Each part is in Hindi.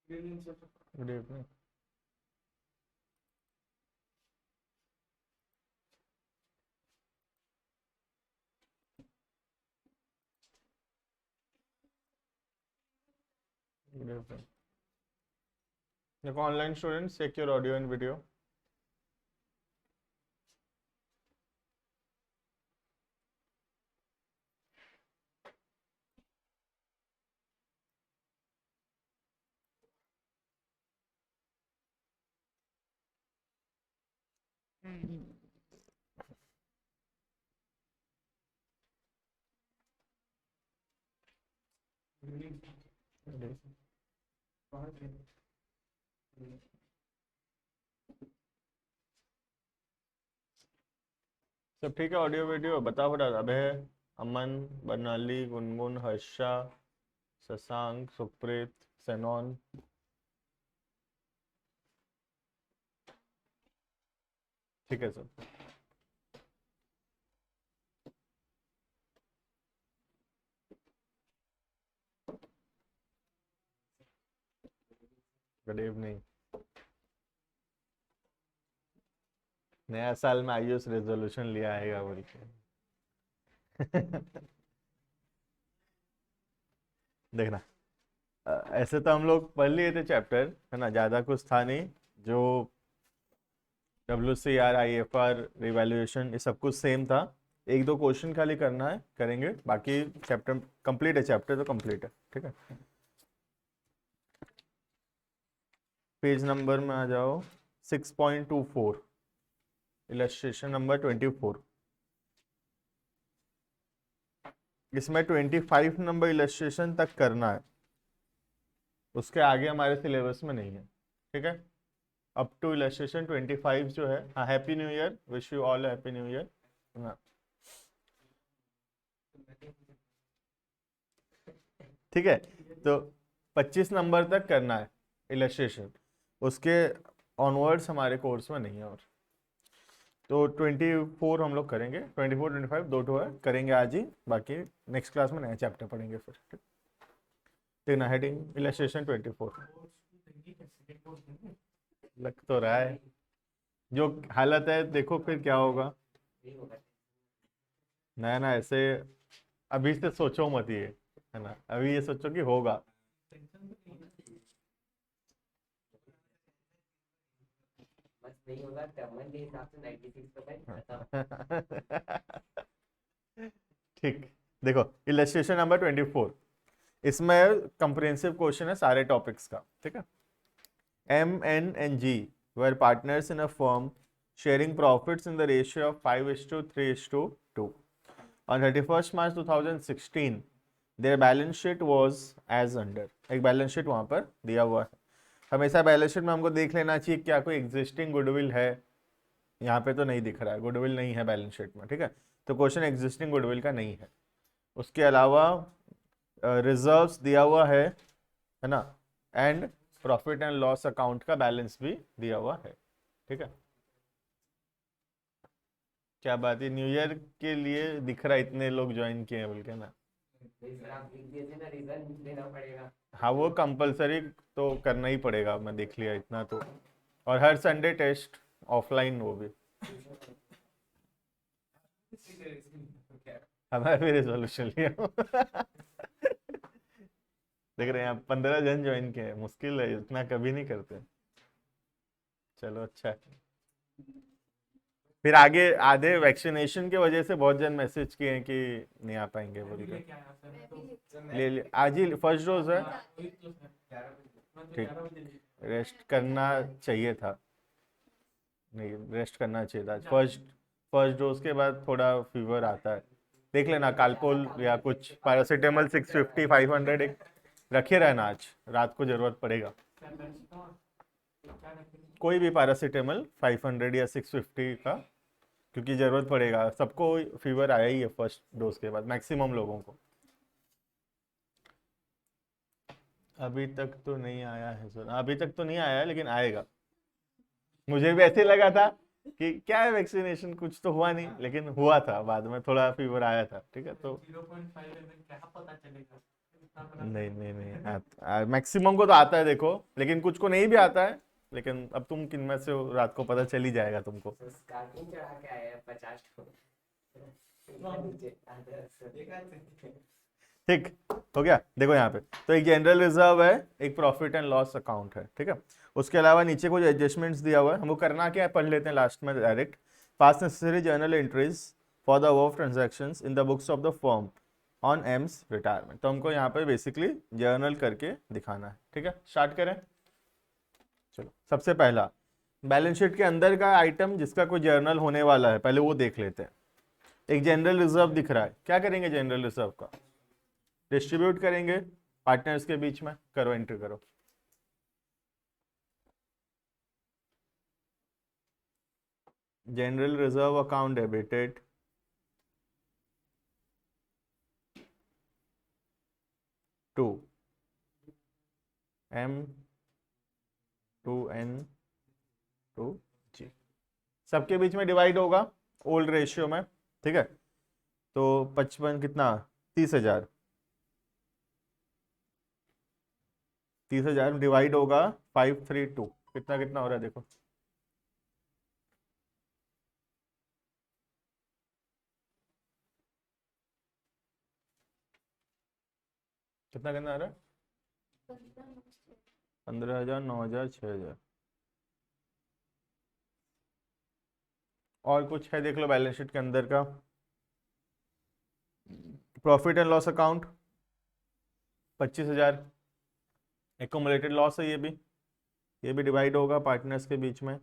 Good evening. Good evening. देखो online students, check your audio and video. सब ठीक है? ऑडियो वीडियो बताओ बता। अभय, अमन, बर्नाली, गुनगुन, हर्षा, शशांक, सुप्रीत, सेनॉन। ठीक है सर। Good evening. नया साल में आयुष रेजोल्यूशन लिया आएगा बोल के। देखना, ऐसे तो हम लोग पढ़ लिए थे चैप्टर, है ना, ज़्यादा कुछ था नहीं। जो WCR, IFR, रिवैल्यूएशन, ये सब कुछ सेम था। एक दो क्वेश्चन खाली करना है, करेंगे, बाकी चैप्टर कंप्लीट है। चैप्टर तो कंप्लीट है, ठीक है। पेज नंबर में आ जाओ, 6.24, इलस्ट्रेशन नंबर 24। इसमें 25 नंबर इलस्ट्रेशन तक करना है, उसके आगे हमारे सिलेबस में नहीं है, ठीक है। अप टू इलस्ट्रेशन 25 जो है। हाँ, happy new year, wish you all happy new year. हाँ, ठीक है। तो 25 नंबर तक करना है इलस्ट्रेशन, उसके ऑनवर्ड्स हमारे कोर्स में नहीं है। और तो 24 हम लोग करेंगे, 24 25 दो ठो है, करेंगे आज ही। बाकी नेक्स्ट क्लास में नया चैप्टर पढ़ेंगे फिर, ठीक। देखना हेडिंग इलस्ट्रेशन 24। लग तो रहा है, जो हालत है देखो फिर क्या होगा। नया ना ऐसे अभी से सोचो मत ये, है ना, अभी ये सोचो कि होगा। बस नहीं होगा टर्मन के हिसाब से 96% खत्म। ठीक। देखो इलस्ट्रेशन नंबर 24, इसमें कंप्रिहेंसिव क्वेश्चन है सारे टॉपिक्स का, ठीक है। M, N and G were partners in a firm sharing profits in the ratio of 5:3:2. On 31st March 2016, their balance sheet was as under। एक बैलेंस शीट वहां पर दिया हुआ है। हमेशा बैलेंस शीट में हमको देख लेना चाहिए क्या कोई एग्जिस्टिंग गुडविल है। यहाँ पे तो नहीं दिख रहा है, गुडविल नहीं है बैलेंस शीट में, ठीक है। तो क्वेश्चन एग्जिस्टिंग गुडविल का नहीं है। उसके अलावा रिजर्व्स दिया हुआ है ना, and profit and loss account का बैलेंस भी दिया हुआ है, ठीक है। क्या बात है, न्यू ईयर के लिए दिख रहा है इतने लोग ज्वाइन किए हैं बोल के ना। सर आप लिख दिए थे ना, रीजन देना पड़ेगा। हाँ, वो कंपलसरी तो करना ही पड़ेगा, मैं देख लिया इतना तो। और हर संडे टेस्ट ऑफलाइन, वो भी हमारा भी रेजोल्यूशन लिया। देख रहे हैं आप, 15 जन ज्वाइन किए हैं, मुश्किल है, इतना कभी नहीं करते। चलो अच्छा है। फिर आगे आधे वैक्सीनेशन की वजह से बहुत जन मैसेज किए हैं कि नहीं आ पाएंगे बोल के। ले आज ही फर्स्ट डोज है। ठीक, रेस्ट करना चाहिए था, नहीं रेस्ट करना चाहिए था। फर्स्ट फर्स्ट डोज के बाद थोड़ा फीवर आता है, देख लेना कालपोल या कुछ पैरासीटामोल 650 500 एक रखे रहना, आज रात को जरूरत पड़ेगा। कोई भी पैरासीटामोल 500 या 650 का, क्योंकि जरूरत पड़ेगा सबको। फीवर आया ही है फर्स्ट डोज के बाद मैक्सिमम लोगों को। अभी तक तो नहीं आया है सर, अभी तक तो नहीं आया है, लेकिन आएगा। मुझे भी ऐसे लगा था कि क्या है वैक्सीनेशन, कुछ तो हुआ नहीं, लेकिन हुआ था बाद में, थोड़ा फीवर आया था, ठीक है। तो 0.5 क्या पता चलेगा। नहीं नहीं नहीं, मैक्सिमम को तो आता है देखो, लेकिन कुछ को नहीं भी आता है। लेकिन अब तुम किन में से हो, रात को पता चल ही जाएगा तुमको। तो स्कार्पिंग चढ़ा के आए हैं 50 को नीचे आधा ठीक हो गया। देखो यहाँ पे तो एक जनरल रिजर्व है, एक प्रॉफिट एंड लॉस अकाउंट है, ठीक है। उसके अलावा नीचे कुछ एडजस्टमेंट्स दिया हुआ है, हमको करना क्या है पढ़ लेते हैं लास्ट में direct. Pass necessary journal entries for the above transactions in the books of the firm on AIIMS retirement. तो हमको यहाँ पे बेसिकली जर्नल करके दिखाना है, ठीक है। स्टार्ट करें, चलो। सबसे पहला बैलेंस शीट के अंदर का आइटम जिसका कोई जर्नल होने वाला है, पहले वो देख लेते हैं। एक जनरल रिजर्व दिख रहा है, क्या करेंगे जनरल रिजर्व का? डिस्ट्रीब्यूट करेंगे पार्टनर्स के बीच में। करो, एंट्री करो। General reserve account debited to M to N to G, सबके बीच में डिवाइड होगा ओल्ड रेशियो में, ठीक है। तो 55 कितना, 30,000, 30,000 डिवाइड होगा 532, कितना कितना हो रहा है देखो। कितना कितना आ रहा है? 15,000, 9,000, 6,000। और कुछ है देख लो बैलेंस शीट के अंदर का। Profit and loss account 25,000, accumulated loss है ये भी डिवाइड होगा पार्टनर्स के बीच में।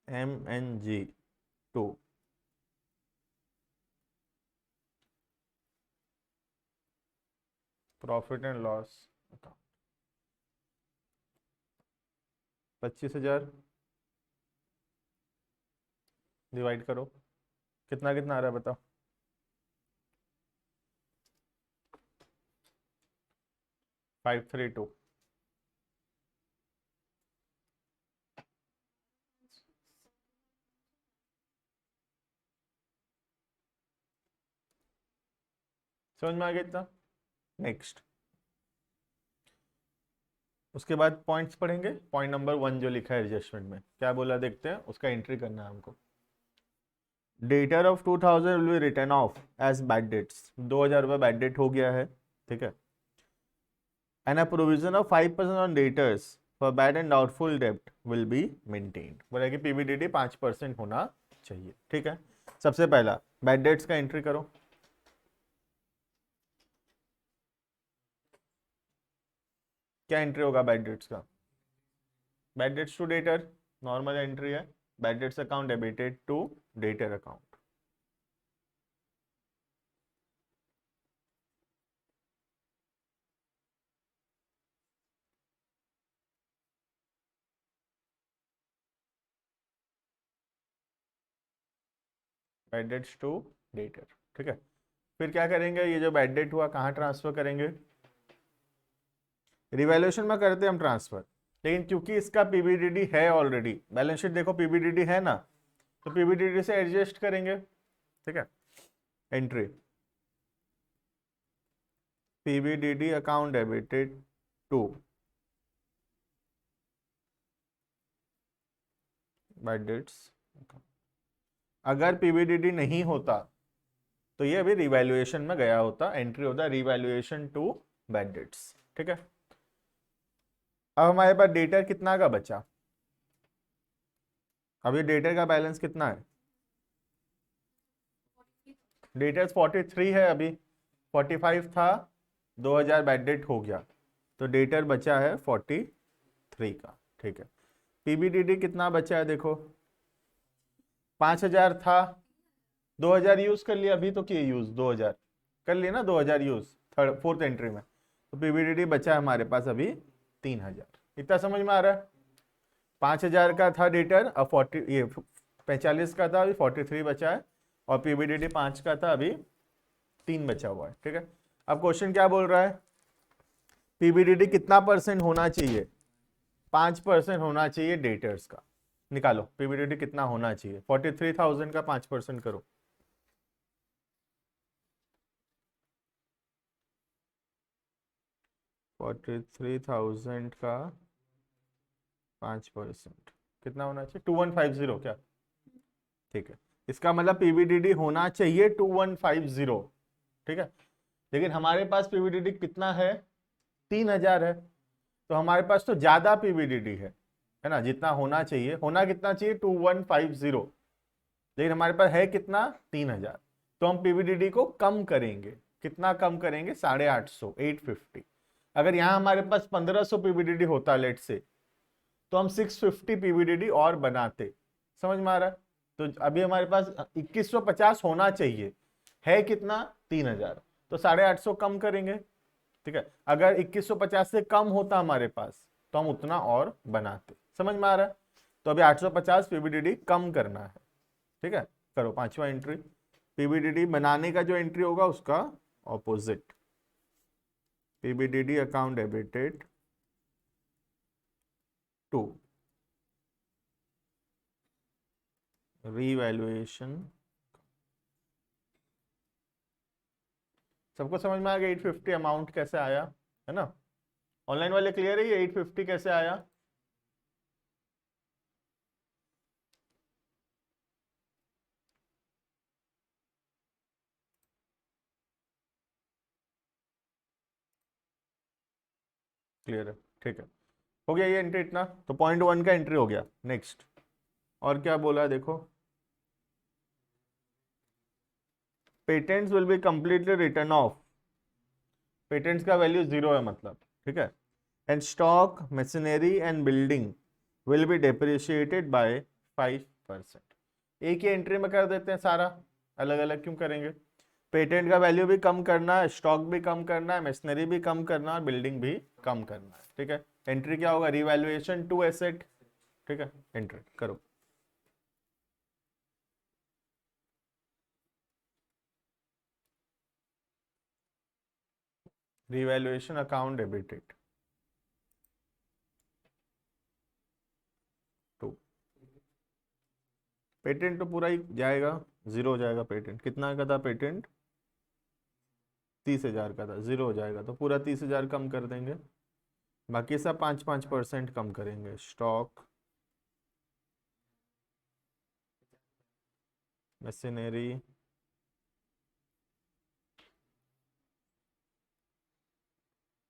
MNG2, profit and loss account 25,000 divide करो, कितना कितना आ रहा है बताओ। 532। समझ में आ गया इतना? नेक्स्ट, उसके बाद पॉइंट्स पढ़ेंगे। पॉइंट नंबर 1 जो लिखा है एडजस्टमेंट में, क्या बोला देखते हैं, उसका एंट्री करना है हमको। Debtor of 2000 will be written off as bad debts, 2,000 रुपये बैड डेट हो गया है, ठीक है। And a provision of 5% on debtors for bad and doubtful डेब्ट विल बी मेंटेन्ड। बोला कि पीबीडीडी 5% होना चाहिए, ठीक है। सबसे पहला बैड डेट्स का एंट्री करो। क्या एंट्री होगा बैड डेट्स का? Bad debts to debtor, normal entry है। Bad debts account debited to debtor account. Bad debts to debtor, ठीक है। फिर क्या करेंगे, ये जो बैड डेट हुआ कहाँ ट्रांसफर करेंगे? रिवैल्यूएशन में करते हैं हम ट्रांसफर, लेकिन क्योंकि इसका पीबीडीडी है ऑलरेडी, बैलेंस शीट देखो पीबीडीडी है ना, तो पीबीडीडी से एडजस्ट करेंगे, ठीक है। Entry PBDD account debited to bad debts. अगर पीबीडीडी नहीं होता तो ये अभी रिवैल्यूएशन में गया होता, एंट्री होता रिवैल्यूएशन टू बैड डेट्स, ठीक है। अब हमारे पास डेटर कितना का बचा? अभी डेटर का बैलेंस कितना है? डेटर्स 43 है अभी, 45 था, 2,000 बैड डेट हो गया, तो डेटर बचा है 43 का, ठीक है। पीबीडीडी कितना बचा है देखो, 5,000 था, 2,000 यूज कर लिया, अभी तो किए यूज 2,000 कर लिया ना, 2,000 यूज फोर्थ एंट्री में, तो पीबीडीडी बचा है हमारे पास अभी 3,000। इतना समझ में आ रहा है? 5,000 का था डेटर, अब 45 का था, अभी 43 बचा है, और पीबीडीडी 5 का था, अभी 3 बचा हुआ है, ठीक है। अब क्वेश्चन क्या बोल रहा है, पीबीडीडी कितना परसेंट होना चाहिए? 5% होना चाहिए डेटर्स का। निकालो पीबीडीडी कितना होना चाहिए, 43,000 का 5% करो। 43,000 का 5%, कितना होना चाहिए? 2150 क्या? ठीक है, इसका मतलब पीवीडीडी होना चाहिए 2150, ठीक है। लेकिन हमारे पास पीवीडीडी कितना है? 3000 है। तो हमारे पास तो ज्यादा पीवीडीडी है ना, जितना होना चाहिए। होना कितना चाहिए? 2150, लेकिन हमारे पास है कितना? 3000। तो हम पीवीडीडी को कम करेंगे। कितना कम करेंगे? 850, 850। अगर यहाँ हमारे पास 1500 पीवीडीडी होता लेट से, तो हम 650 पीवीडीडी और बनाते। समझ में आ रहा है? तो अभी हमारे पास 2150 होना चाहिए, है कितना? 3000। तो 850 कम करेंगे, ठीक है। अगर 2150 से कम होता हमारे पास, तो हम उतना और बनाते। समझ में आ रहा है? तो अभी 850 पीवीडीडी कम करना है, ठीक है। करो पांचवा एंट्री। पीवीडीडी बनाने का जो एंट्री होगा उसका opposite. PBDD account debited to revaluation. सबको समझ में आ गया 850 अमाउंट कैसे आया, है ना? ऑनलाइन वाले क्लियर है ये 850 कैसे आया? क्लियर है, ठीक है। हो गया ये एंट्री इतना, तो पॉइंट 1 का एंट्री हो गया। नेक्स्ट और क्या बोला है देखो। Patents will be completely written off. Patents का वैल्यू 0 है मतलब, ठीक है। And stock, machinery and building will be depreciated by 5%। एक ही एंट्री में कर देते हैं सारा, अलग अलग क्यों करेंगे? पेटेंट का वैल्यू भी कम करना है, स्टॉक भी कम करना है, मशीनरी भी कम करना है, बिल्डिंग भी कम करना है, ठीक है। एंट्री क्या होगा? रिवैल्यूएशन टू एसेट, ठीक है। एंट्री करो। Revaluation account debited to. Patent तो पूरा ही जाएगा, 0 हो जाएगा। पेटेंट कितना का था? पेटेंट 30,000 का था, 0 हो जाएगा। तो पूरा 30,000 कम कर देंगे, बाकी सब 5-5% कम करेंगे। Stock, machinery,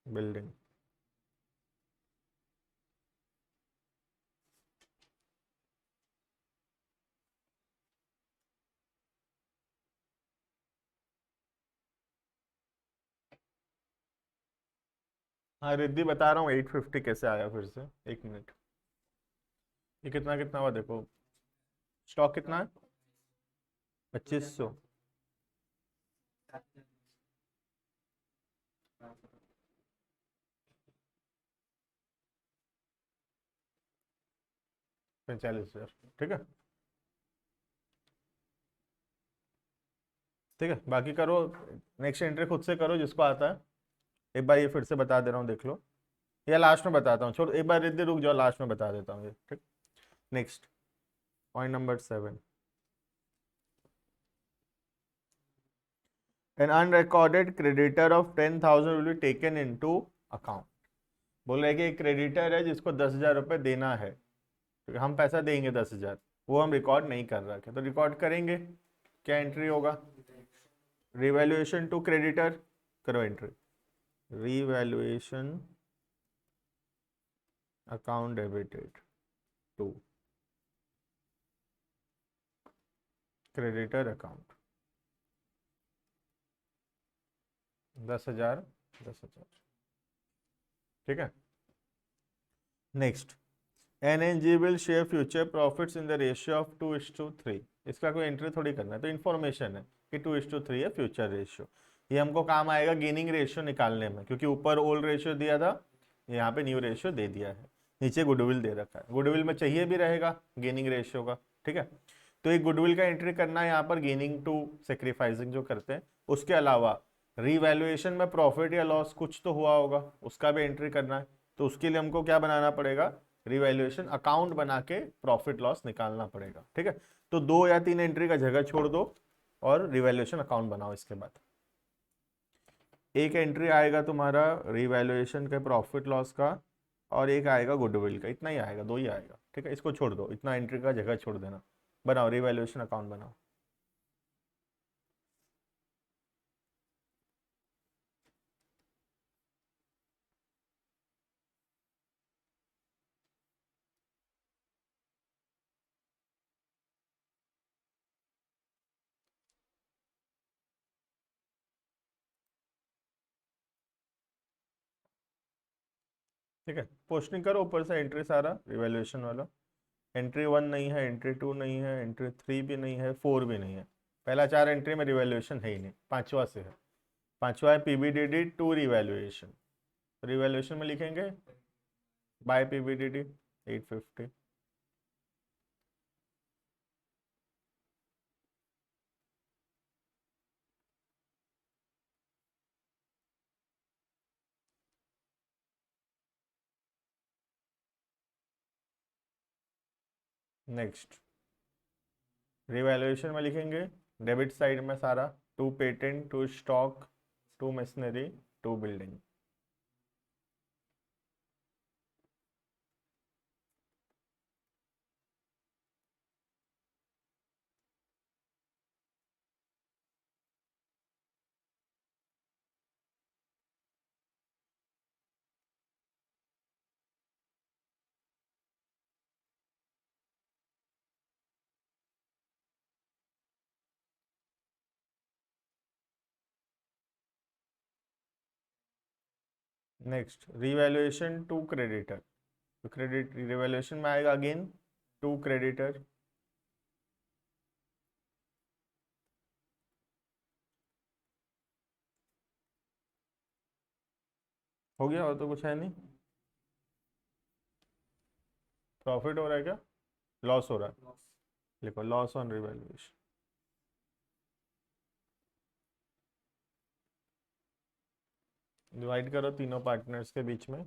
building. हाँ रिद्धि बता रहा हूँ 850 कैसे आया फिर से, एक मिनट। ये कितना कितना हुआ देखो। स्टॉक कितना है? 2500। पैंतालीस हजार, ठीक है। ठीक है, बाकी करो। नेक्स्ट एंट्री खुद से करो जिसको आता है। एक बार ये फिर से बता दे रहा हूँ, देख लो। या लास्ट में बताता हूँ, छोड़, एक बार रिद्धि रुक जाओ, लास्ट में बता देता हूँ ये, ठीक। Next point number 7। An unrecorded creditor of 10,000 will be taken into account। बोल रहे कि एक क्रेडिटर है जिसको 10,000 रुपये देना है, तो हम पैसा देंगे 10,000, वो हम रिकॉर्ड नहीं कर रखे, तो रिकॉर्ड करेंगे। क्या एंट्री होगा? रिवैल्यूएशन टू क्रेडिटर, करो entry. Revaluation account debited to creditor account. 10,000, 10,000, ठीक है। Next, N and G will share future profits in the ratio of 2:3। इसका कोई एंट्री थोड़ी करना है, तो इन्फॉर्मेशन है कि 2:3 है फ्यूचर रेशियो। ये हमको काम आएगा गेनिंग रेशियो निकालने में, क्योंकि ऊपर ओल्ड रेशियो दिया था, यहाँ पे न्यू रेशियो दे दिया है। नीचे गुडविल दे रखा है, गुडविल में चाहिए भी रहेगा गेनिंग रेशियो का, ठीक है। तो एक गुडविल का एंट्री करना है यहाँ पर, गेनिंग टू सेक्रीफाइसिंग जो करते हैं। उसके अलावा रीवैल्यूएशन में प्रॉफिट या लॉस कुछ तो हुआ होगा, उसका भी एंट्री करना है। तो उसके लिए हमको क्या बनाना पड़ेगा? रिवैल्यूएशन अकाउंट बना के प्रॉफिट लॉस निकालना पड़ेगा, ठीक है। तो 2 या 3 एंट्री का जगह छोड़ दो और रिवैल्यूएशन अकाउंट बनाओ। इसके बाद एक एंट्री आएगा तुम्हारा रिवैल्यूएशन के प्रॉफिट लॉस का, और एक आएगा गुडविल का, इतना ही आएगा, दो ही आएगा, ठीक है। इसको छोड़ दो, इतना एंट्री का जगह छोड़ देना। बनाओ रिवैल्यूएशन अकाउंट बनाओ। ठीक है, पोस्टिंग करो ऊपर से एंट्री सारा रिवैल्यूएशन वाला। एंट्री 1 नहीं है, एंट्री 2 नहीं है, एंट्री 3 भी नहीं है, 4 भी नहीं है। पहला 4 एंट्री में रिवैल्यूएशन है ही नहीं, पांचवा से है। पांचवा है पीबीडीडी टू रिवैल्यूएशन। रिवैल्यूएशन में लिखेंगे बाय पीबीडीडी 850। नेक्स्ट रिवैल्यूएशन में लिखेंगे डेबिट साइड में सारा, to patent, to stock, to machinery, to building. Next revaluation to creditor, तो क्रेडिट रिवैल्यूएशन में आएगा अगेन टू क्रेडिटर। हो गया, और तो कुछ है नहीं। प्रॉफिट हो रहा है क्या, लॉस हो रहा है? लिखो लॉस ऑन रिवैल्यूएशन। डिवाइड करो तीनों पार्टनर्स के बीच में,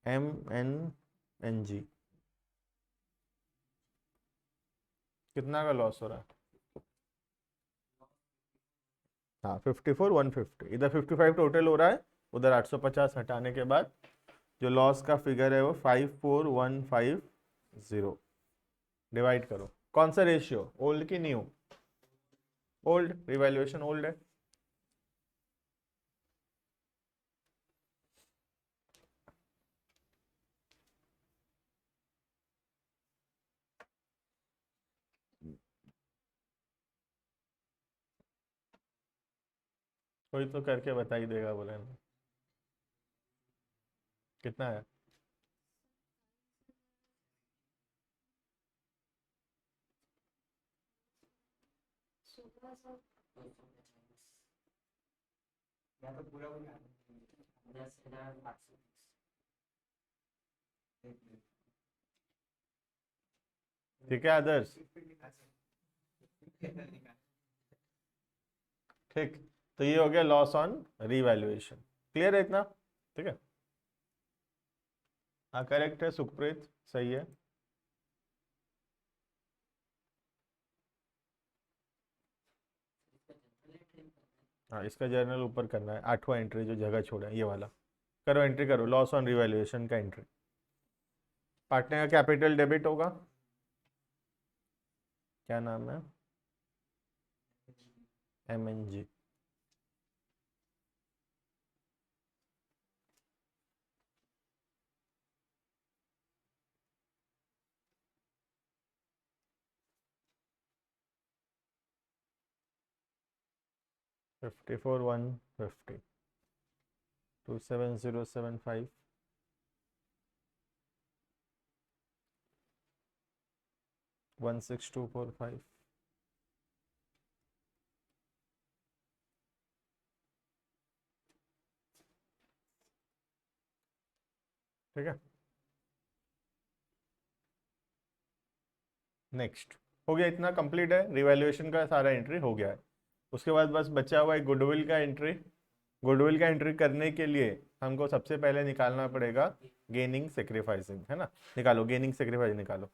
MNNG। कितना का लॉस हो रहा है? हाँ 54 150, इधर 55 टोटल हो रहा है, उधर 850 हटाने के बाद जो लॉस का फिगर है वो 54150। डिवाइड करो, कौन सा रेशियो, ओल्ड की न्यू? ओल्ड, रिवैल्यूएशन ओल्ड है। कोई तो करके बता ही देगा, बोले ना। कितना है? या तो पूरा हो गया 10,800। ठीक है आदर्श, ठीक। तो ये हो गया लॉस ऑन रिवैल्यूएशन। क्लियर है इतना? ठीक है, हाँ करेक्ट है सुखप्रीत, सही है। हाँ इसका जर्नल ऊपर करना है, 8वां एंट्री जो जगह छोड़ा है ये वाला। करो एंट्री करो, लॉस ऑन रिवैल्यूएशन का एंट्री। पार्टनर का कैपिटल डेबिट होगा, क्या नाम है? MNG। Fifty four 150, 27075, 16245। ठीक है, नेक्स्ट हो गया, इतना कंप्लीट है, रिवैल्यूएशन का सारा एंट्री हो गया है। उसके बाद बस बचा हुआ है गुडविल का एंट्री। गुडविल का एंट्री करने के लिए हमको सबसे पहले निकालना पड़ेगा गेनिंग सेक्रीफाइसिंग, है ना। निकालो गेनिंग सेक्रीफाइस निकालो।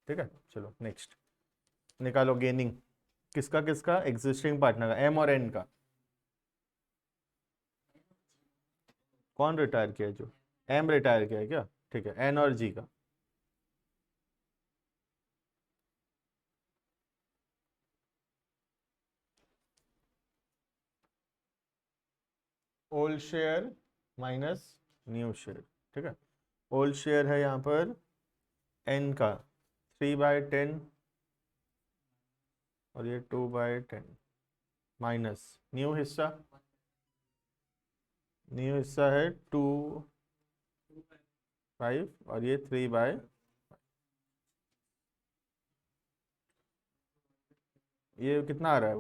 ठीक है, चलो नेक्स्ट निकालो गेनिंग। किसका किसका? एग्जिस्टिंग पार्टनर का, एम और एन का। कौन रिटायर किया? जो एम रिटायर किया है क्या? ठीक है, एन और जी का। Old share minus new share, ठीक है। ओल्ड शेयर है यहाँ पर एन का 3/10 और ये 2/10 माइनस न्यू हिस्सा है 2/5 और ये 3/, ये कितना आ रहा है?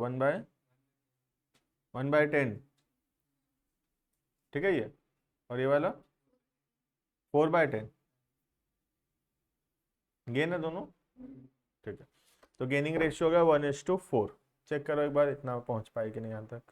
1/10, ठीक है ये। और ये वाला 4/10, गेन है दोनों, ठीक है। तो गेनिंग रेशियो होगा 1:4। चेक करो एक बार इतना पहुंच पाए कि नहीं यहाँ तक।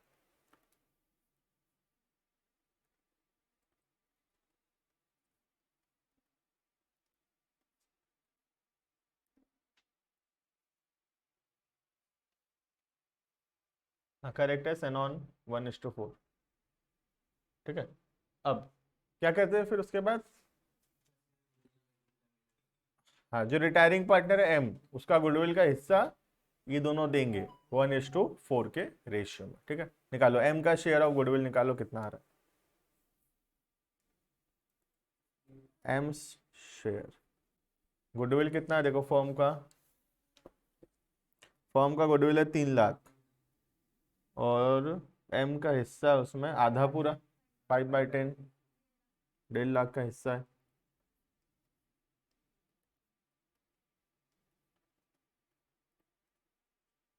हाँ करेक्ट है, सेनॉन 1:4, ठीक है। अब क्या कहते हैं फिर उसके बाद? हाँ, जो रिटायरिंग पार्टनर है एम, उसका गुडविल का हिस्सा ये दोनों देंगे 1:4 के रेशियो में, ठीक है। निकालो एम का शेयर ऑफ गुडविल, निकालो कितना आ रहा है। एम शेयर गुडविल कितना है देखो, फर्म का गुडविल है 3 लाख, और एम का हिस्सा उसमें आधा पूरा 5/10, 1.5 लाख का हिस्सा है।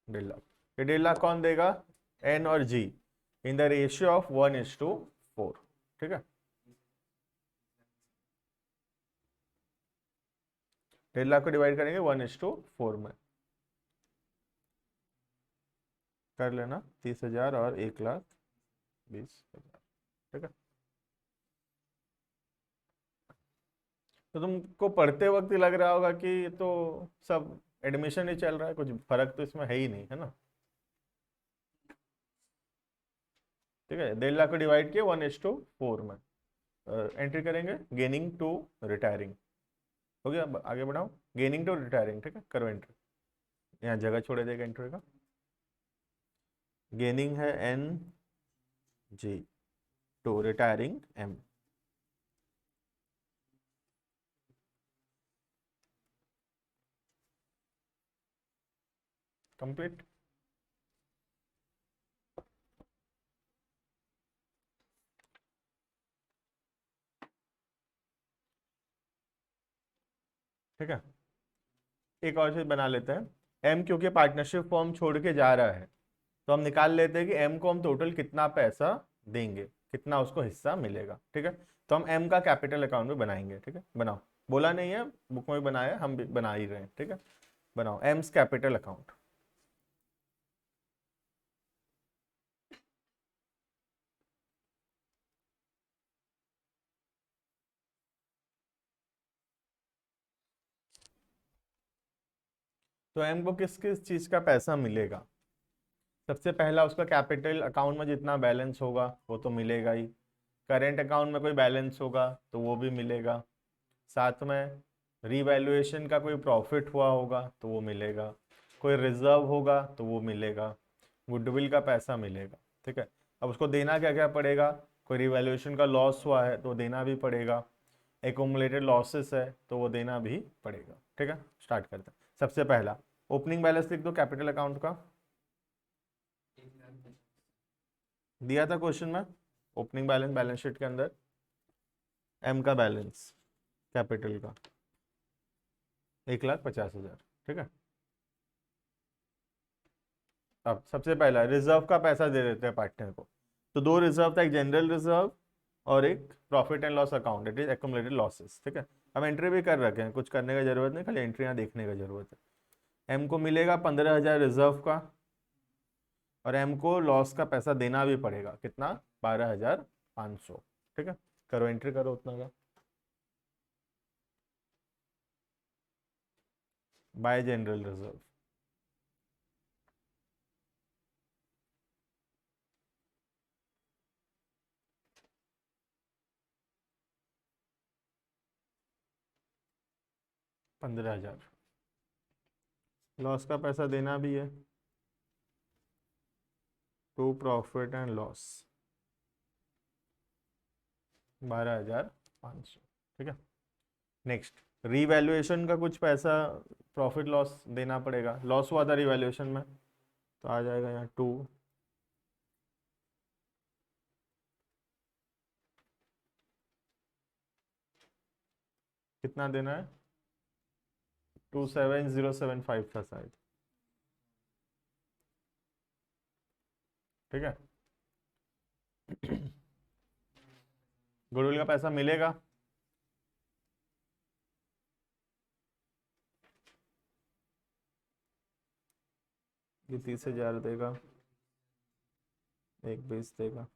डेढ़ लाख, ये 1.5 लाख कौन देगा? एन और जी, इन द रेशियो ऑफ 1:4, ठीक है। 1.5 लाख को डिवाइड करेंगे 1:4 में, कर लेना 30,000 और 1,20,000, ठीक है। तो तुमको पढ़ते वक्त ही लग रहा होगा कि ये तो सब एडमिशन ही चल रहा है, कुछ फर्क तो इसमें है ही नहीं, है ना। ठीक है, 1.5 लाख को डिवाइड किया 1:4 में, एंट्री करेंगे गेनिंग टू रिटायरिंग। हो गया, अब आगे बढ़ाओ। गेनिंग टू रिटायरिंग, ठीक है, करो एंट्री। यहाँ जगह छोड़े देगा एंट्री का। गेनिंग है N G to retiring M. Complete. ठीक है, एक और चीज बना लेते हैं। एम क्योंकि पार्टनरशिप फॉर्म छोड़ के जा रहा है, तो हम निकाल लेते हैं कि एम को हम टोटल कितना पैसा देंगे, कितना उसको हिस्सा मिलेगा, ठीक है। तो हम एम का कैपिटल अकाउंट भी बनाएंगे, ठीक है। बनाओ, बोला नहीं है बुक में भी बनाया, हम भी बना ही रहे हैं, ठीक है। बनाओ एम्स कैपिटल अकाउंट। तो एम को किस किस चीज का पैसा मिलेगा? सबसे पहला उसका कैपिटल अकाउंट में जितना बैलेंस होगा वो तो मिलेगा ही। करेंट अकाउंट में कोई बैलेंस होगा तो वो भी मिलेगा। साथ में रीवैल्यूएशन का कोई प्रॉफिट हुआ होगा तो वो मिलेगा। कोई रिजर्व होगा तो वो मिलेगा। गुडविल का पैसा मिलेगा, ठीक है। अब उसको देना क्या क्या पड़ेगा? कोई रिवैल्यूएशन का लॉस हुआ है तो देना भी पड़ेगा। एकुमुलेटेड लॉसेस है तो वो देना भी पड़ेगा, ठीक है। स्टार्ट करते हैं। सबसे पहला ओपनिंग बैलेंस लिख दो कैपिटल अकाउंट का, दिया था क्वेश्चन में। ओपनिंग बैलेंस, बैलेंस शीट के अंदर एम का बैलेंस कैपिटल का 1,50,000, ठीक है। अब सबसे पहला रिजर्व का पैसा दे देते हैं पार्टनर को। तो दो रिजर्व था, एक जनरल रिजर्व और एक profit and loss account, it is accumulated losses, ठीक है। हम एंट्री भी कर रखे हैं, कुछ करने का जरूरत नहीं, खाली एंट्री यहाँ देखने का जरूरत है। एम को मिलेगा 15,000 रिजर्व का, और एम को लॉस का पैसा देना भी पड़ेगा, कितना? 12,500, ठीक है। करो एंट्री, करो उतना का बाय जनरल रिजर्व। 15,000। लॉस का पैसा देना भी है, टू प्रॉफिट एंड लॉस 12,500। ठीक है। नेक्स्ट, रीवैल्यूएशन का कुछ पैसा प्रॉफिट लॉस देना पड़ेगा, लॉस हुआ था रीवैल्यूएशन में, तो आ जाएगा यहाँ 2। कितना देना है, 27,075 था शायद। ठीक है। गुडविल का पैसा मिलेगा, ये 30,000 देगा, 1,20 देगा,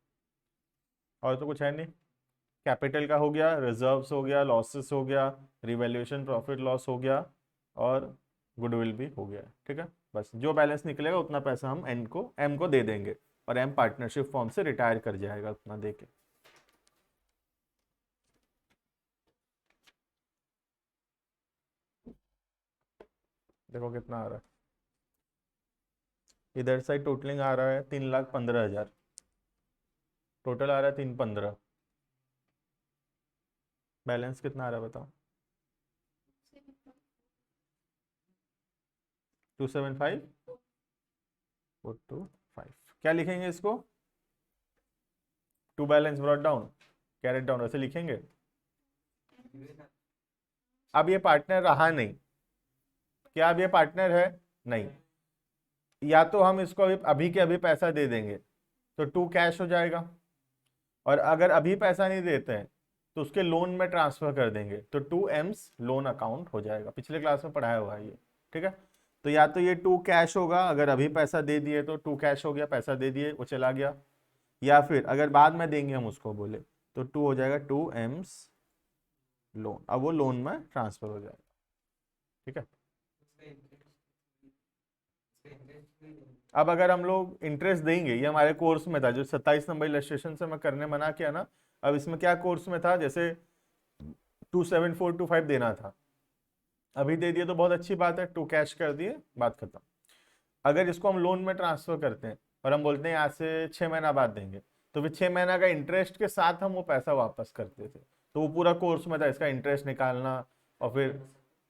और तो कुछ है नहीं। कैपिटल का हो गया, रिजर्व्स हो गया, लॉसेस हो गया, रिवैल्यूएशन प्रॉफिट लॉस हो गया, और गुडविल भी हो गया। ठीक है। बस जो बैलेंस निकलेगा उतना पैसा हम एम को दे देंगे, और एम पार्टनरशिप फॉर्म से रिटायर कर जाएगा उतना दे के। देखो कितना आ रहा है, इधर साइड टोटलिंग आ रहा है 3,15,000, टोटल आ रहा है 315। बैलेंस कितना आ रहा है बताओ, 275 425। क्या लिखेंगे इसको, to balance brought down, carried down, ऐसे लिखेंगे। अब ये पार्टनर रहा नहीं, क्या अब ये पार्टनर है, नहीं, या तो हम इसको अभी के अभी पैसा दे देंगे तो 2 कैश हो जाएगा, और अगर अभी पैसा नहीं देते हैं तो उसके लोन में ट्रांसफर कर देंगे, तो 2 एम्स लोन अकाउंट हो जाएगा। पिछले क्लास में पढ़ाया हुआ है ये। ठीक है। तो या तो ये 2 कैश होगा, अगर अभी पैसा दे दिए तो 2 कैश हो गया, पैसा दे दिए वो चला गया, या फिर अगर बाद में देंगे हम उसको बोले तो 2 हो जाएगा 2 एम्स लोन, अब वो लोन में ट्रांसफर हो जाएगा। ठीक है। अब अगर हम लोग इंटरेस्ट देंगे, ये हमारे कोर्स में था, जो 27 नंबर इलस्ट्रेशन से मैं करने मना किया ना, अब इसमें क्या कोर्स में था, जैसे 27425 देना था, अभी दे दिए तो बहुत अच्छी बात है, 2 कैश कर दिए, बात खत्म। अगर इसको हम लोन में ट्रांसफर करते हैं और हम बोलते हैं आज से 6 महीना बाद देंगे, तो फिर 6 महीना का इंटरेस्ट के साथ हम वो पैसा वापस करते थे, तो वो पूरा कोर्स में था, इसका इंटरेस्ट निकालना और फिर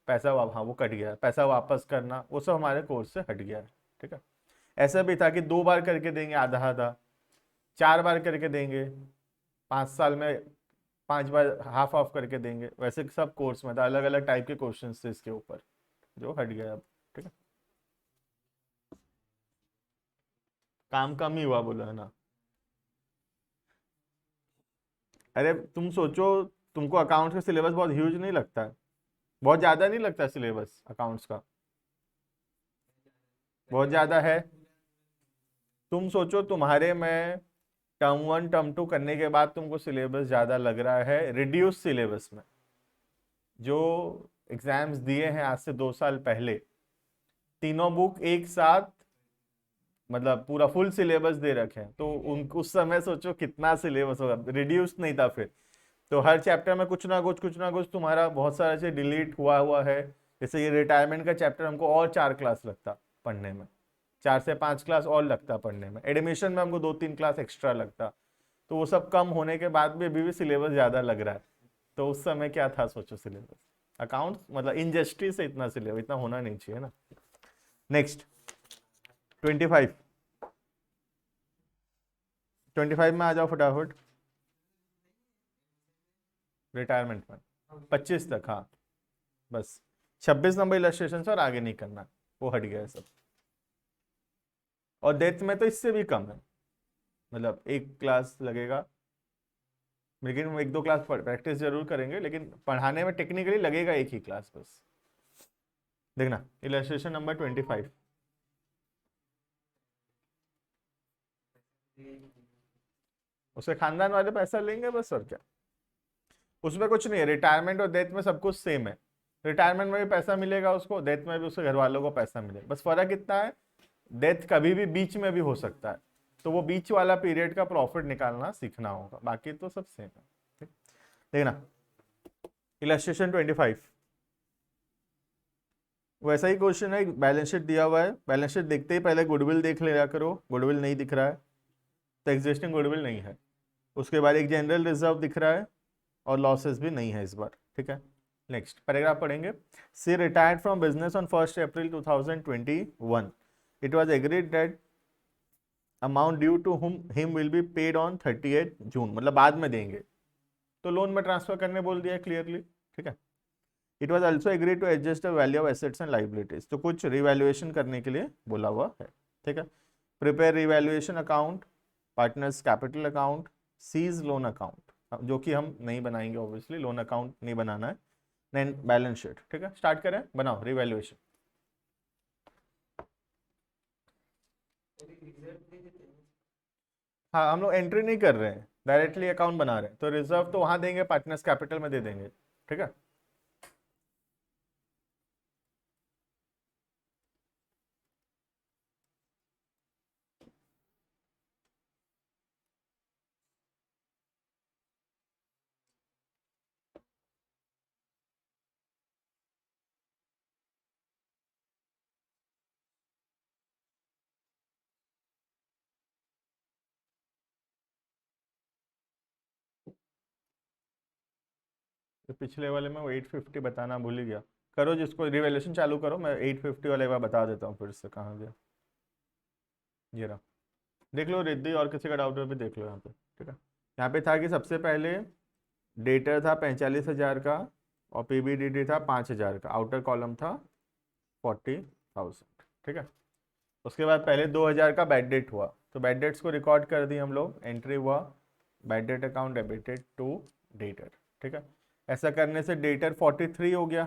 पैसा हाँ वो कट गया, पैसा वापस करना, वो सब हमारे कोर्स से हट गया है। ठीक है। ऐसा भी था कि 2 बार करके देंगे आधा आधा, 4 बार करके देंगे, 5 साल में 5 बार हाफ ऑफ करके देंगे, वैसे सब कोर्स में था, अलग अलग टाइप के क्वेश्चन थे इसके ऊपर, जो हट गया अब। ठीक है। काम कम ही हुआ बोला है ना। अरे तुम सोचो, तुमको अकाउंट्स का सिलेबस बहुत ह्यूज नहीं लगता है, बहुत ज्यादा नहीं लगता सिलेबस अकाउंट्स का, बहुत ज्यादा है। तुम सोचो तुम्हारे में टर्म 1 टर्म 2 करने के बाद तुमको सिलेबस ज्यादा लग रहा है रिड्यूस सिलेबस में। जो एग्जाम्स दिए हैं आज से 2 साल पहले, तीनों बुक एक साथ, मतलब पूरा फुल सिलेबस दे रखे हैं, तो उस समय सोचो कितना सिलेबस होगा, रिड्यूस नहीं था फिर, तो हर चैप्टर में कुछ ना कुछ तुम्हारा बहुत सारा चीज डिलीट हुआ है। जैसे ये रिटायरमेंट का चैप्टर हमको और 4 क्लास लगता पढ़ने में, 4 से 5 क्लास और लगता पढ़ने में, एडमिशन में हमको 2-3 क्लास एक्स्ट्रा लगता, तो वो सब कम होने के बाद भी अभी भी सिलेबस ज्यादा लग रहा है। तो उस समय क्या था सोचो सिलेबस, अकाउंट मतलब इंडस्ट्री से इतना सिलेबस इतना होना नहीं चाहिए ना। नेक्स्ट 25 में आ जाओ फटाफट, रिटायरमेंट में 25 तक, हाँ बस 26 नंबर इलस्ट्रेशन से और आगे नहीं करना, वो हट गया है सब। और डेथ में तो इससे भी कम है, मतलब 1 क्लास लगेगा, लेकिन 1-2 क्लास प्रैक्टिस जरूर करेंगे, लेकिन पढ़ाने में टेक्निकली लगेगा 1 ही क्लास बस। देखना इलस्ट्रेशन नंबर 25, उसके खानदान वाले पैसा लेंगे बस, और क्या, उसमें कुछ नहीं है। रिटायरमेंट और डेथ में सब कुछ सेम है, रिटायरमेंट में भी पैसा मिलेगा उसको, डेथ में भी उसके घर वालों को पैसा मिलेगा, बस फर्क इतना है डेथ कभी भी बीच में भी हो सकता है, तो वो बीच वाला पीरियड का प्रॉफिट निकालना सीखना होगा, बाकी तो सब सेम है। ठीक, देखना इलस्ट्रेशन 25, वैसा ही क्वेश्चन है, बैलेंस शीट दिया हुआ है, बैलेंस शीट देखते ही पहले गुडविल देख लिया करो, गुडविल नहीं दिख रहा है तो एग्जिस्टिंग गुडविल नहीं है। उसके बाद एक जनरल रिजर्व दिख रहा है और लॉसेस भी नहीं है इस बार, ठीक है। नेक्स्ट पैराग्राफ पढ़ेंगे। C retired from business on 1 April 2021। It was agreed that amount due to him will be paid on 30 June, मतलब बाद में देंगे, तो लोन में ट्रांसफर करने बोल दिया क्लियरली, ठीक है। It was also agree to adjust the value of assets and liabilities, तो कुछ रिवैल्यूएशन करने के लिए बोला हुआ है, ठीक है। Prepare revaluation account, partners capital account, C's loan account, जो कि हम नहीं बनाएंगे ऑब्वियसली, लोन अकाउंट नहीं बनाना है। देन बैलेंस शीट, ठीक है। स्टार्ट करें, बनाओ रिवैल्यूएशन। हाँ, हम लोग एंट्री नहीं कर रहे हैं, डायरेक्टली अकाउंट बना रहे हैं, तो रिजर्व तो वहां देंगे, पार्टनर्स कैपिटल में दे देंगे, ठीक है। तो पिछले वाले में वो 850 बताना भूल ही गया। करो, जिसको रिवैल्यूएशन चालू करो, मैं 850 वाले बार बता देता हूँ फिर से, कहाँ गया ये रहा। देख लो रिद्धि, और किसी का डाउट है भी देख लो यहाँ पे, ठीक है। यहाँ पे था कि सबसे पहले डेटर था 45,000 का और पीबीडीडी था 5,000 का, आउटर कॉलम था 40,000, ठीक है। उसके बाद पहले 2,000 का बैड डेट हुआ, तो बैड डेट्स को रिकॉर्ड कर दी हम लोग, एंट्री हुआ bad debt account debited to debtor, ठीक है। ऐसा करने से डेटर 43 हो गया,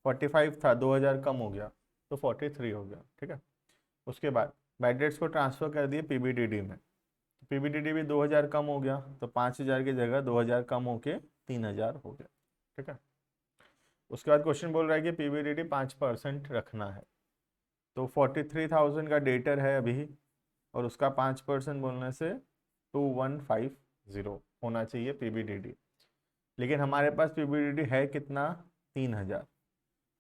45 था, 2,000 कम हो गया तो 43 हो गया, ठीक है। उसके बाद बैड डेट्स को ट्रांसफर कर दिए पीबीडीडी में, पीबीडीडी भी 2,000 कम हो गया, तो 5,000 की जगह 2,000 कम होके 3,000 हो गया, ठीक है। उसके बाद क्वेश्चन बोल रहा है कि पीबीडीडी 5% रखना है, तो 43,000 का डेटर है अभी, और उसका 5% बोलने से 2,150 होना चाहिए पीबीडीडी, लेकिन हमारे पास पीबीडीडी है कितना, 3,000,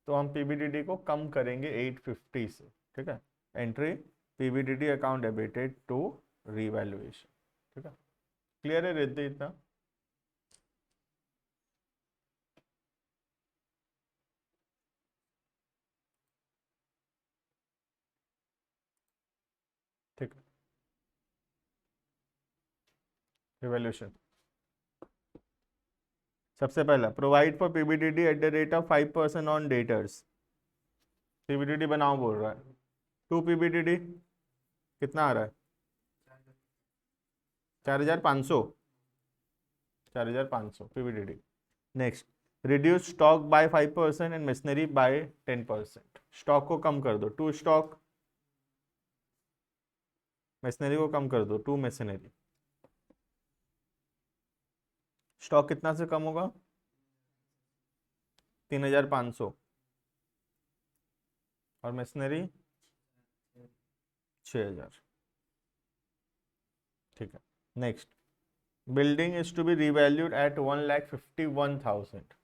तो हम पीबीडीडी को कम करेंगे 850 से, ठीक है। Entry PBDD account debited to revaluation, ठीक है। क्लियर है रिद्धि इतना? ठीक है, रिवैल्यूएशन सबसे पहला, provide for PBDD at the rate of 5% on debtors, PBDD बनाओ बोल रहा है, टू पीबीडीडी कितना आ रहा है, 4,500, 4,500 PBDD. Next, reduce stock by 5% and machinery by 10%, stock को कम कर दो, टू स्टॉक, मशीनरी को कम कर दो, टू मशीनरी। स्टॉक कितना से कम होगा, 3,500, और मशीनरी 6,000, ठीक है। Next, building is to be revalued at 1,51,000,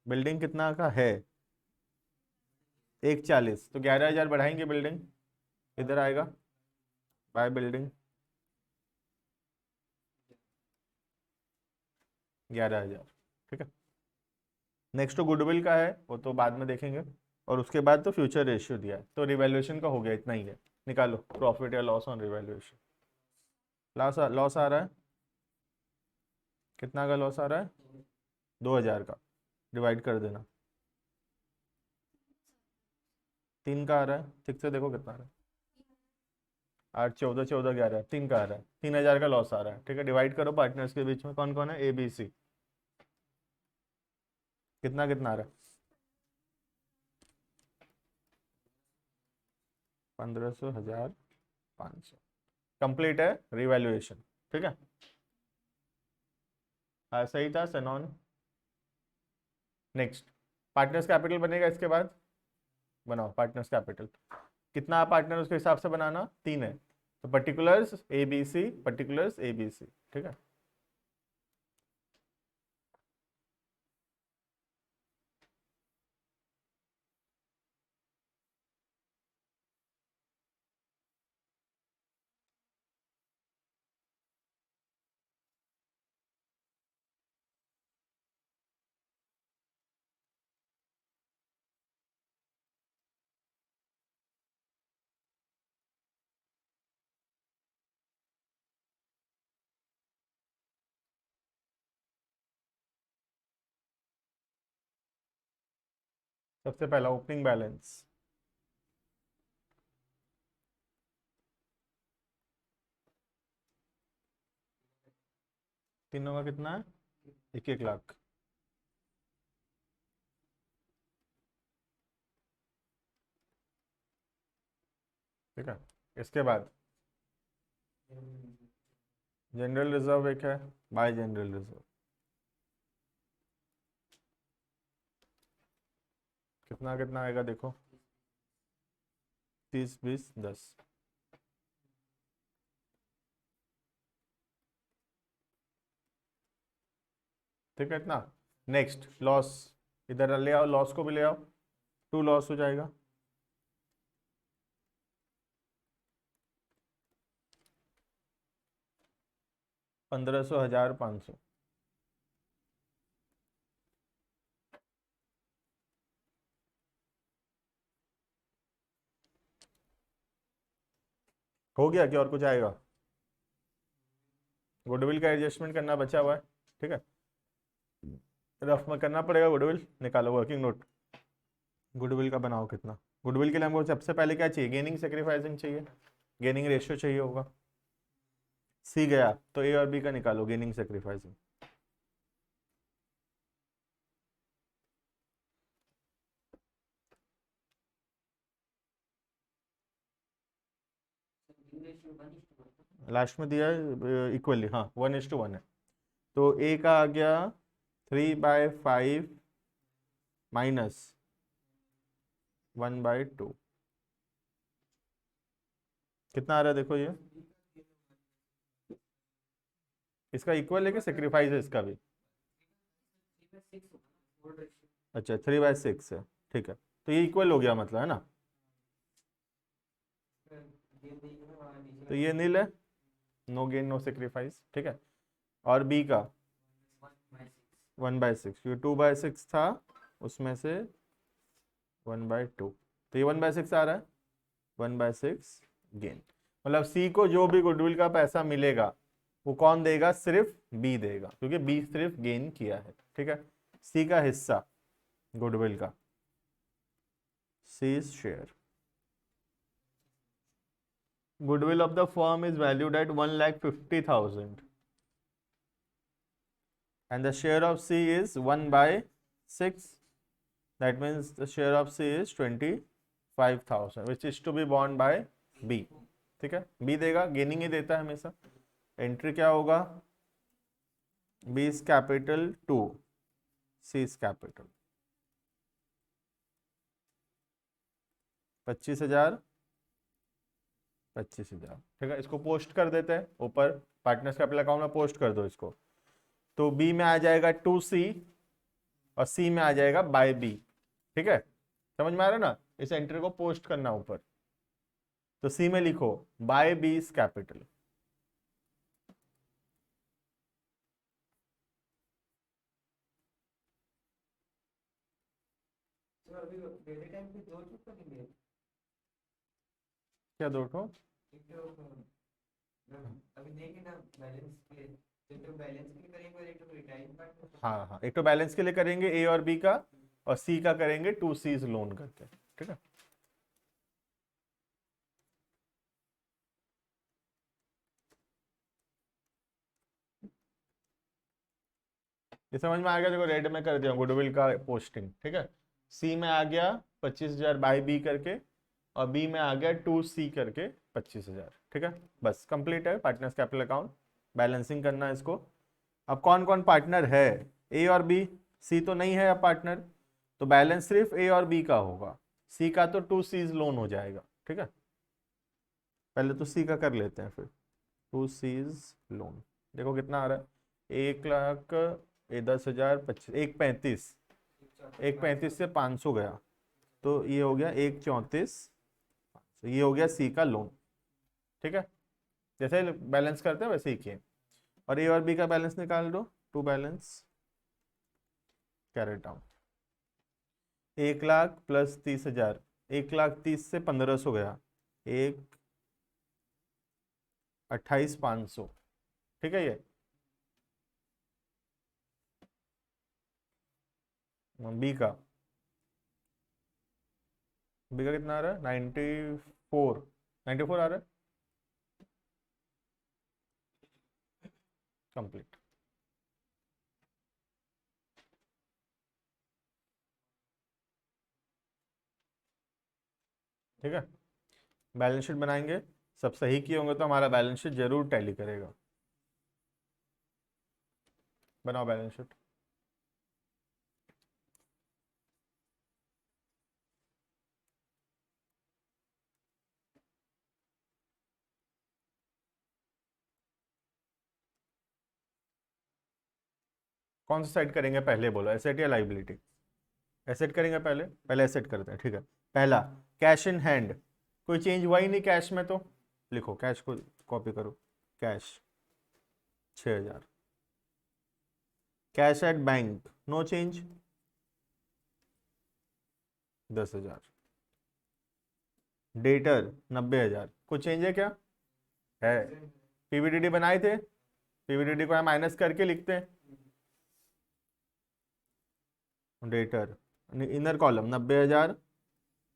building कितना का है, 140, तो 11,000 बढ़ाएंगे बिल्डिंग, इधर आएगा बाय बिल्डिंग 11,000, ठीक है। नेक्स्ट तो गुडविल का है, वो तो बाद में देखेंगे, और उसके बाद तो फ्यूचर रेशियो दिया है, तो रिवैल्यूएशन का हो गया, इतना ही है। निकालो प्रॉफिट या लॉस ऑन रिवैल्यूएशन। लॉस आ रहा है, कितना का लॉस आ रहा है, 2,000 का, डिवाइड कर देना, 3 का आ रहा है, ठीक से देखो कितना आ रहा है, 8, 14, 14, 11, 3 का आ रहा है, 3,000 का लॉस आ रहा है, ठीक है। डिवाइड करो पार्टनर्स के बीच में कौन कौन है, ABC, कितना कितना आ रहा है, 1,500, 1,500, कंप्लीट है रिवैल्यूएशन, ठीक है। हाँ सही था सनॉन। नेक्स्ट, पार्टनर्स कैपिटल बनेगा इसके बाद, बनाओ पार्टनर्स कैपिटल, कितना पार्टनर उसके हिसाब से बनाना, 3 है, तो पर्टिकुलर्स ABC, पर्टिकुलर्स ABC, ठीक है। सबसे पहला ओपनिंग बैलेंस, तीनों का कितना है? 1-1 लाख। ठीक है, इसके बाद जनरल रिजर्व एक है, बाय जनरल रिजर्व कितना कितना आएगा देखो, 30, 20, 10। ठीक है, इतना। नेक्स्ट लॉस, इधर ले आओ, लॉस को भी ले आओ, 2 लॉस हो जाएगा। पंद्रह सौ, 1500। हो गया कि और कुछ आएगा? गुडविल का एडजस्टमेंट करना बचा हुआ है। ठीक है, रफ में करना पड़ेगा। गुडविल निकालो, वर्किंग नोट गुडविल का बनाओ कितना। गुडविल के लिए हमको सबसे पहले क्या चाहिए? गेनिंग सेक्रीफाइसिंग चाहिए, गेनिंग रेशियो चाहिए होगा। सी गया तो ए और बी का निकालो गेनिंग सेक्रीफाइसिंग। लास्ट में दिया है इक्वली, हाँ 1:1 है। तो ए का आ गया 3/5 माइनस 1/2। कितना आ रहा है देखो ये, इसका इक्वल है कि सेक्रीफाइस है इसका भी? अच्छा 3/6 है, ठीक है। तो ये इक्वल हो गया मतलब, है ना? तो ये नील है, नो गेन नो सेक्रीफाइस। ठीक है, और बी का 1/6, ये 2/6 था, उसमें से 1/2, तो ये 1/6 आ रहा है, 1/6 गेन। मतलब सी को जो भी गुडविल का पैसा मिलेगा वो कौन देगा? सिर्फ बी देगा, क्योंकि बी सिर्फ गेन किया है। ठीक है, सी का हिस्सा गुडविल का, C share. Goodwill of the firm is valued at 1,50,000 and the share of C is 1/6. That means the share of C is 25,000 which is to be borne by B. ठीक है, B देगा, गेनिंग ही देता है हमेशा। एंट्री क्या होगा? B is capital 2, C is capital 25,000, 25,000। ठीक है, इसको पोस्ट कर देते हैं ऊपर, पार्टनर्स कैपिटल अकाउंट में पोस्ट कर दो इसको। तो बी में आ जाएगा 2C और सी में आ जाएगा बाय बी। ठीक है, समझ में आ रहा है ना? इस एंट्री को पोस्ट करना ऊपर। तो सी में लिखो बाय बीज कैपिटल। क्या दो ठो? अभी देखे ना बैलेंस के, एक तो बैलेंस के लिए करेंगे और एक तो रिटायरिंग पार्ट। हाँ हाँ, एक तो बैलेंस के लिए करेंगे ए और बी का, और सी का करेंगे 2C's लोन करके। ठीक है, ये समझ में आ गया? देखो रेड में कर दिया गुडविल का पोस्टिंग। ठीक है, सी में आ गया 25,000 बाय बी करके, और बी में आ गया 2C करके 25,000। ठीक है, बस कंप्लीट है पार्टनर्स कैपिटल अकाउंट। बैलेंसिंग करना है इसको। अब कौन कौन पार्टनर है? ए और बी, सी तो नहीं है अब पार्टनर, तो बैलेंस सिर्फ ए और बी का होगा। सी का तो 2C's लोन हो जाएगा। ठीक है, पहले तो सी का कर लेते हैं, फिर 2C's लोन। देखो कितना आ रहा है, 1 लाख, 10,000, 25, 1,35, 1,35 से 500 गया, तो ये हो गया 1,34, तो ये हो गया सी का लोन। ठीक है, जैसे बैलेंस करते हैं वैसे ही किए। और ए और बी का बैलेंस निकाल दो, to balance carried down. 1 lakh plus 30,000, 1,30,000 से 1,500 गया, 1,28,500। ठीक है, ये बी का बी का कितना आ रहा है? 94, 94 आ रहा है। कंप्लीट। ठीक है, बैलेंस शीट बनाएंगे, सब सही किए होंगे तो हमारा बैलेंस शीट जरूर टैली करेगा। बनाओ बैलेंस शीट। कौन सा साइड करेंगे पहले बोलो, एसेट या लाइबिलिटी? एसेट करेंगे पहले, पहले एसेट करते हैं। ठीक है, पहला कैश इन हैंड, कोई चेंज हुआ ही नहीं कैश में, तो लिखो कैश को कॉपी करो, cash 6000। Cash at bank no change 10,000। Debtor 90,000, कुछ चेंज है क्या? है। पीवीडीडी बनाए थे, पीवीडीडी को माइनस करके लिखते हैं। डेटर इनर कॉलम 90,000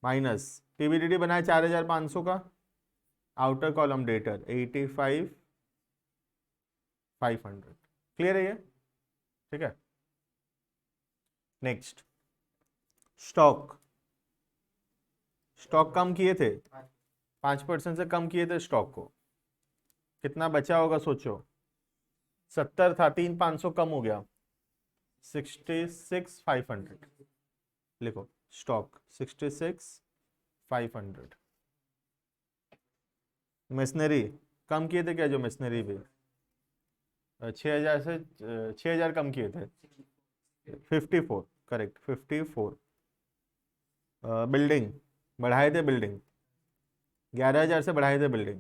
माइनस पीवीडीडी बनाए 4,500 का, आउटर कॉलम डेटर 85,500। क्लियर है ये? ठीक है, नेक्स्ट स्टॉक। स्टॉक कम किए थे, 5% से कम किए थे स्टॉक को, कितना बचा होगा सोचो? 70 था, 3,500 कम हो गया, 66,500। लिखो स्टॉक 66,500। मशीनरी कम किए थे क्या? जो मशीनरी भी 6,000 से 6,000 कम किए थे, 54, करेक्ट 54। बिल्डिंग बढ़ाए थे, बिल्डिंग 11,000 से बढ़ाए थे, बिल्डिंग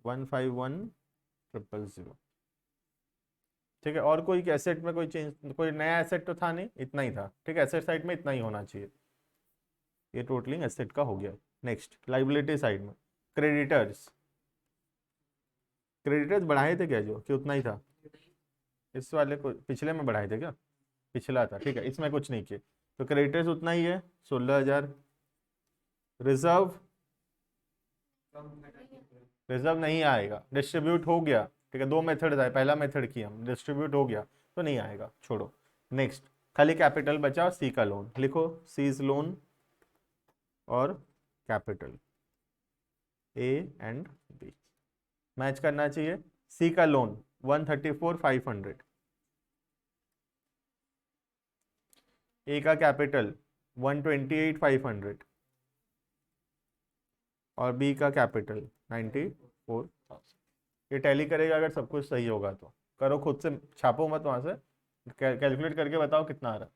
151,000। ठीक है, और कोई एसेट में कोई चेंज, कोई नया एसेट तो था नहीं, इतना ही था। ठीक है, एसेट साइड में इतना ही होना चाहिए। ये टोटलिंग एसेट का हो गया। नेक्स्ट लाइबिलिटी साइड में क्रेडिटर्स, क्रेडिटर्स बढ़ाए थे क्या जो, कि उतना ही था? इस वाले को पिछले में बढ़ाए थे क्या? पिछला था, ठीक है, इसमें कुछ नहीं किए, तो क्रेडिटर्स उतना ही है 16,000। रिजर्व, रिजर्व नहीं आएगा, डिस्ट्रीब्यूट हो गया। ठीक है, दो मेथड है, पहला मेथड किया हम, डिस्ट्रीब्यूट हो गया तो नहीं आएगा, छोड़ो। नेक्स्ट खाली कैपिटल बचा, सी का लोन लिखो, सीज लोन और capital A and B match करना चाहिए। सी का लोन 134,500, ए का कैपिटल 128,500 और बी का कैपिटल 94,000। ये टैली करेगा अगर सब कुछ सही होगा तो। करो खुद से, छापो मत वहां से, कैलकुलेट करके बताओ कितना आ रहा है।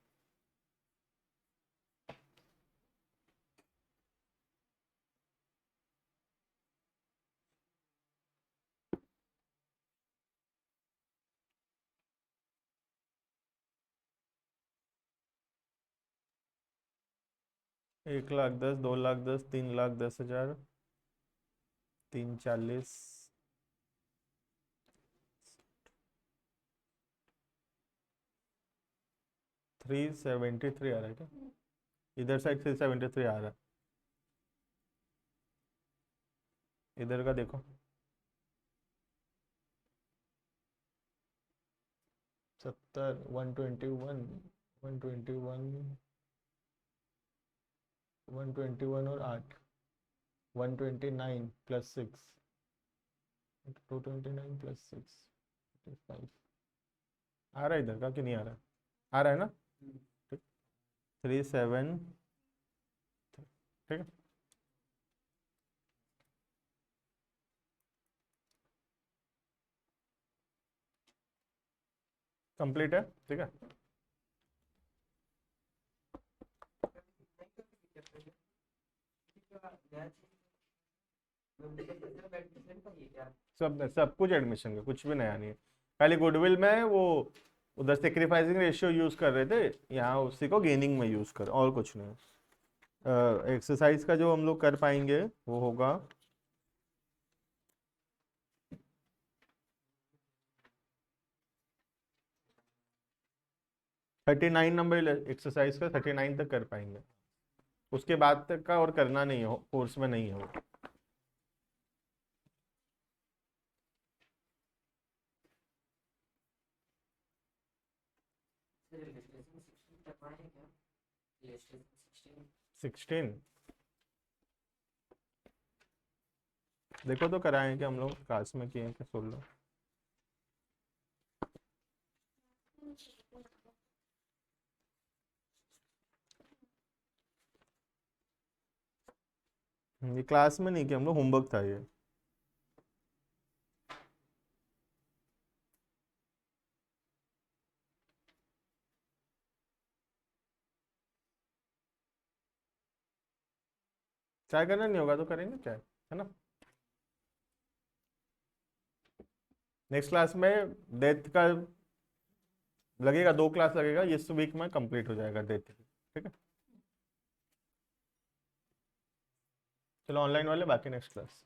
1,10,000, 2,10,000, 3,10,000, 3,40, 373 आ रहा है क्या? इधर साइड 373 आ रहा है, इधर का देखो 70, 121, 121, 121 और 8, 129 प्लस 6, 229 प्लस 6, 5 आ रहा है इधर का कि नहीं आ रहा है? आ रहा है ना? ठीक, 37। ठीक है, कंप्लीट है। ठीक है, सब कुछ एडमिशन का, कुछ भी नया नहीं है। खाली गुडविल में वो उधर सेक्रीफाइसिंग रेशियो यूज कर रहे थे, यहाँ उसी को गेनिंग में यूज कर, और कुछ नहीं। एक्सरसाइज का जो हम लोग कर पाएंगे वो होगा 39 नंबर एक्सरसाइज का, 39 तक कर पाएंगे, उसके बाद तक का और करना नहीं हो, कोर्स में नहीं है वो। सर इलस्ट्रेशन 16 करवाए हैं क्या? इलस्ट्रेशन 16 देखो तो कराएं कि हम लोग क्लास में किए हैं क्या, सुन लो। ये क्लास में नहीं किया हम लोग, होमवर्क था ये। ट्राई करना नहीं होगा तो करेंगे ट्राई, है ना। नेक्स्ट क्लास में डेथ का लगेगा, 2 क्लास लगेगा, इस वीक में कंप्लीट हो जाएगा डेथ, ठीक है। चलो ऑनलाइन वाले बाकी नेक्स्ट क्लास।